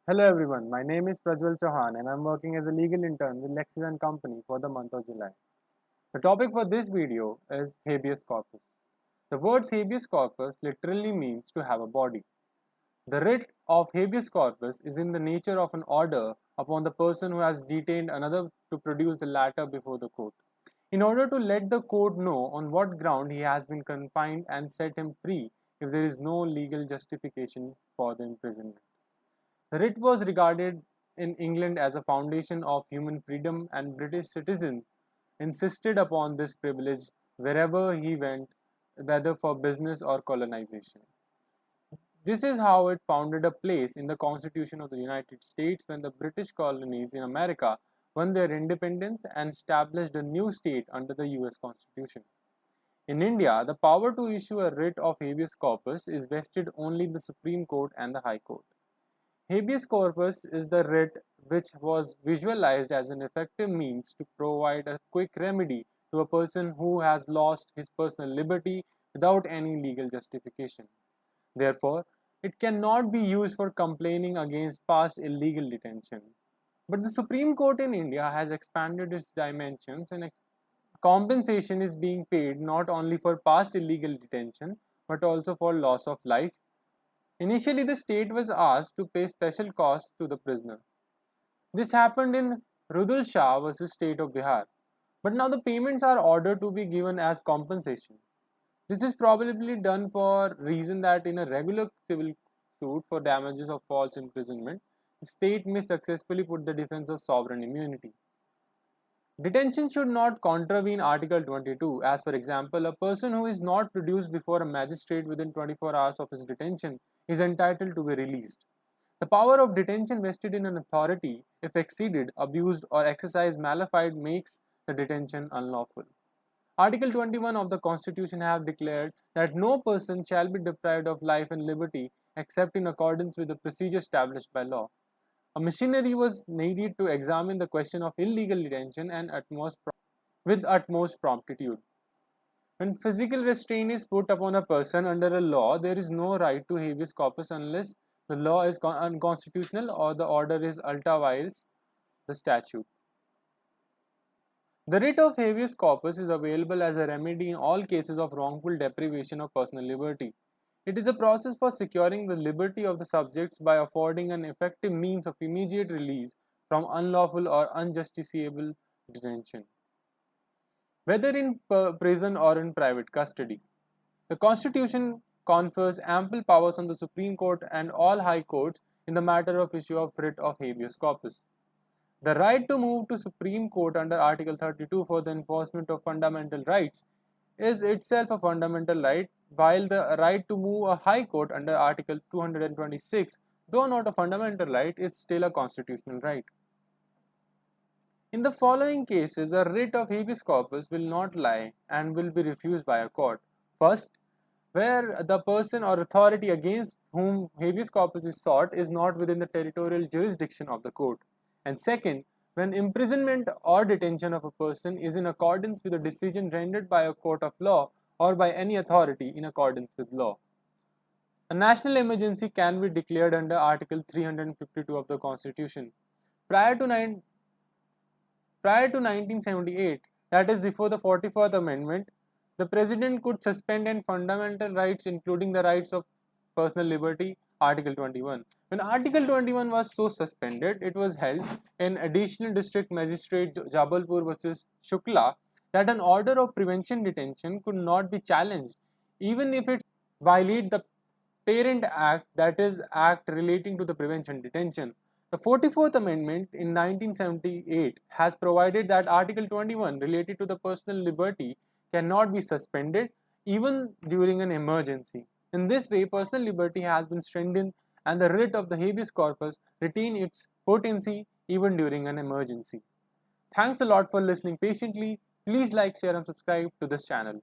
Hello everyone, my name is Prajwal Chauhan and I'm working as a legal intern with Lexis & Company for the month of July. The topic for this video is habeas corpus. The word habeas corpus literally means to have a body. The writ of habeas corpus is in the nature of an order upon the person who has detained another to produce the latter before the court, in order to let the court know on what ground he has been confined and set him free if there is no legal justification for the imprisonment. The writ was regarded in England as a foundation of human freedom, and British citizens insisted upon this privilege wherever he went, whether for business or colonization. This is how it founded a place in the Constitution of the United States when the British colonies in America won their independence and established a new state under the US Constitution. In India, the power to issue a writ of habeas corpus is vested only in the Supreme Court and the High Court. Habeas corpus is the writ which was visualized as an effective means to provide a quick remedy to a person who has lost his personal liberty without any legal justification. Therefore, it cannot be used for complaining against past illegal detention. But the Supreme Court in India has expanded its dimensions, and compensation is being paid not only for past illegal detention but also for loss of life. Initially, the state was asked to pay special costs to the prisoner. This happened in Rudul Shah versus State of Bihar, but now the payments are ordered to be given as compensation. This is probably done for reason that in a regular civil suit for damages of false imprisonment, the state may successfully put the defense of sovereign immunity. Detention should not contravene Article 22, as for example, a person who is not produced before a magistrate within 24 hours of his detention is entitled to be released. The power of detention vested in an authority, if exceeded, abused, or exercised malified, makes the detention unlawful. Article 21 of the Constitution have declared that no person shall be deprived of life and liberty except in accordance with the procedure established by law. A missionary was needed to examine the question of illegal detention and with utmost promptitude. When physical restraint is put upon a person under a law, there is no right to habeas corpus unless the law is unconstitutional or the order is ultra vires the statute. The writ of habeas corpus is available as a remedy in all cases of wrongful deprivation of personal liberty. It is a process for securing the liberty of the subjects by affording an effective means of immediate release from unlawful or unjustifiable detention, whether in prison or in private custody. The Constitution confers ample powers on the Supreme Court and all high courts in the matter of issue of writ of habeas corpus. The right to move to Supreme Court under Article 32 for the enforcement of fundamental rights is itself a fundamental right, while the right to move a High Court under Article 226, though not a fundamental right, is still a constitutional right. In the following cases, a writ of habeas corpus will not lie and will be refused by a court. First, where the person or authority against whom habeas corpus is sought is not within the territorial jurisdiction of the court. And second, when imprisonment or detention of a person is in accordance with a decision rendered by a court of law or by any authority in accordance with law. A national emergency can be declared under Article 352 of the Constitution. Prior to 1978, that is before the 44th Amendment, the President could suspend and fundamental rights including the rights of personal liberty, Article 21. When Article 21 was so suspended, it was held in Additional District Magistrate Jabalpur versus Shukla that an order of prevention detention could not be challenged even if it violated the Parent Act, that is, Act relating to the prevention detention. The 44th Amendment in 1978 has provided that Article 21 related to the personal liberty cannot be suspended even during an emergency. In this way, personal liberty has been strengthened and the writ of the habeas corpus retain its potency even during an emergency. Thanks a lot for listening patiently. Please like, share and subscribe to this channel.